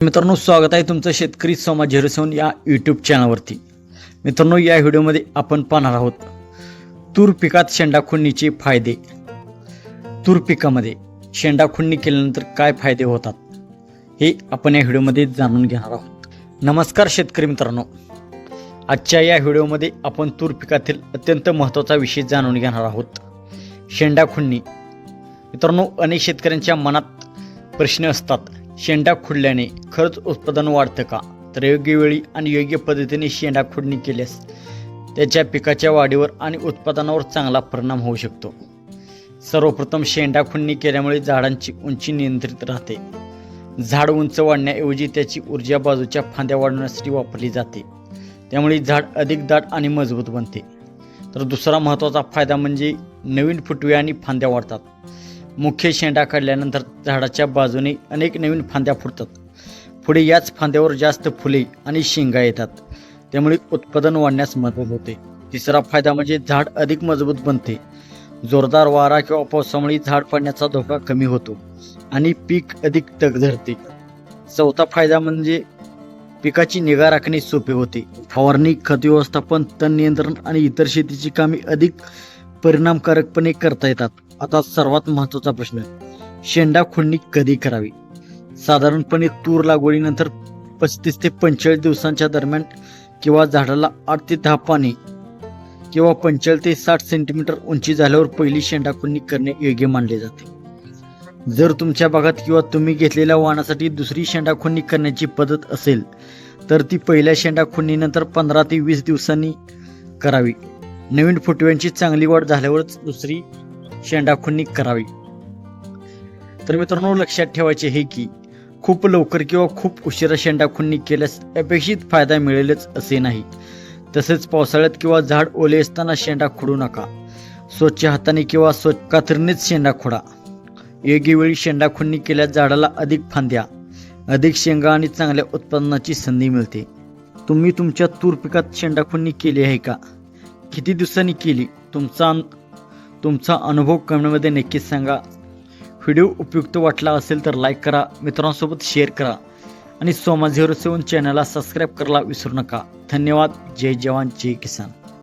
मित्रांनो, स्वागत आहे तुमचं शेतकरी समाज झिरो या यूट्यूब चॅनलवरती। मित्रांनो, या व्हिडिओमध्ये आपण पाहणार आहोत तूर पिकात शेंडाखुंडीचे फायदे। तूर पिकामध्ये शेंडाखुंडी केल्यानंतर काय फायदे होतात हे आपण या व्हिडिओमध्ये जाणून घेणार आहोत। नमस्कार शेतकरी मित्रांनो, आजच्या या व्हिडिओमध्ये आपण तूर पिकातील अत्यंत महत्त्वाचा विषय जाणून घेणार आहोत, शेंडाखुंडी। मित्रांनो, अनेक शेतकऱ्यांच्या मनात प्रश्न असतात, शेंडा खुडल्याने खरंच उत्पादन वाढतं का? तर योग्य वेळी आणि योग्य पद्धतीने शेंडा खुडणी केल्यास त्याच्या पिकाच्या वाढीवर आणि उत्पादनावर चांगला परिणाम होऊ शकतो। सर्वप्रथम शेंडा खुडणी केल्यामुळे झाडांची उंची नियंत्रित राहते। झाड उंच वाढण्याऐवजी त्याची ऊर्जा बाजूच्या फांद्या वाढवण्यासाठी वापरली जाते, त्यामुळे झाड अधिक दाट आणि मजबूत बनते। तर दुसरा महत्त्वाचा फायदा म्हणजे नवीन फुटवे आणि फांद्या वाढतात। मुख्य शेंडा काढल्यानंतर झाडाच्या बाजूने अनेक नवीन फांद्या फुटतात। पुढे याच फांद्यावर जास्त फुले आणि शेंगा येतात, त्यामुळे उत्पादन वाढण्यास मदत होते। तिसरा फायदा म्हणजे झाड अधिक मजबूत बनते। जोरदार वारा किंवा पावसामुळे झाड पडण्याचा धोका कमी होतो आणि पीक अधिक तग धरते। चौथा फायदा म्हणजे पिकाची निगा राखणे सोपे होते। फवारणी, खत व्यवस्थापन, तण नियंत्रण आणि इतर शेतीची कामे अधिक परिणामकारकपणे करता येतात। आता सर्वात महत्त्वाचा प्रश्न, शेंडा खुडणी कधी करावी? साधारणपणे तूर लागवडीनंतर 35 ते 45 दिवसांच्या दरम्यान किंवा झाडाला 8 ते 10 पाने किंवा 45 ते 60 सेंटीमीटर उंची झाल्यावर पहिली शेंडा खुडणी करणे योग्य मानले जाते। जर तुमच्या भागात किंवा तुम्ही घेतलेल्या वाणासाठी दुसरी शेंडा खुडणी करण्याची पद्धत असेल तर ती पहिल्या शेंडा खुडणीनंतर 15 ते 20 दिवसांनी करावी। नवीन फुटव्यांची चांगली वाढ झाल्यावरच दुसरी शेंडा खुडणी करावी। तर मित्रांनो, लक्षात ठेवायचे आहे की खूप लवकर किंवा खूप उशिरा शेंडा खुडणी केल्यास अपेक्षित फायदा मिळेलच असे नाही। तसेच पावसाळ्यात किंवा झाड ओले असताना शेंडा खुडू नका। स्वच्छ हाताने किंवा स्वच्छ कात्रीनेच शेंडा खुडा। योग्य वेळी शेंडा खुडणी केल्यास झाडाला अधिक फांद्या, अधिक शेंगा आणि चांगल्या उत्पादनाची संधी मिळते। तुम्ही तुमच्या तूर पिकात शेंडा खुडणी केली आहे का? किती दिवसांनी केली? तुमचा अनुभव कमेंटमध्ये नक्कीच सांगा। व्हिडिओ उपयुक्त वाटला असेल तर लाईक करा, मित्रांसोबत शेअर करा आणि समाज झिरो चॅनलला सबस्क्राईब करायला विसरू नका। धन्यवाद। जय जवान, जय किसान।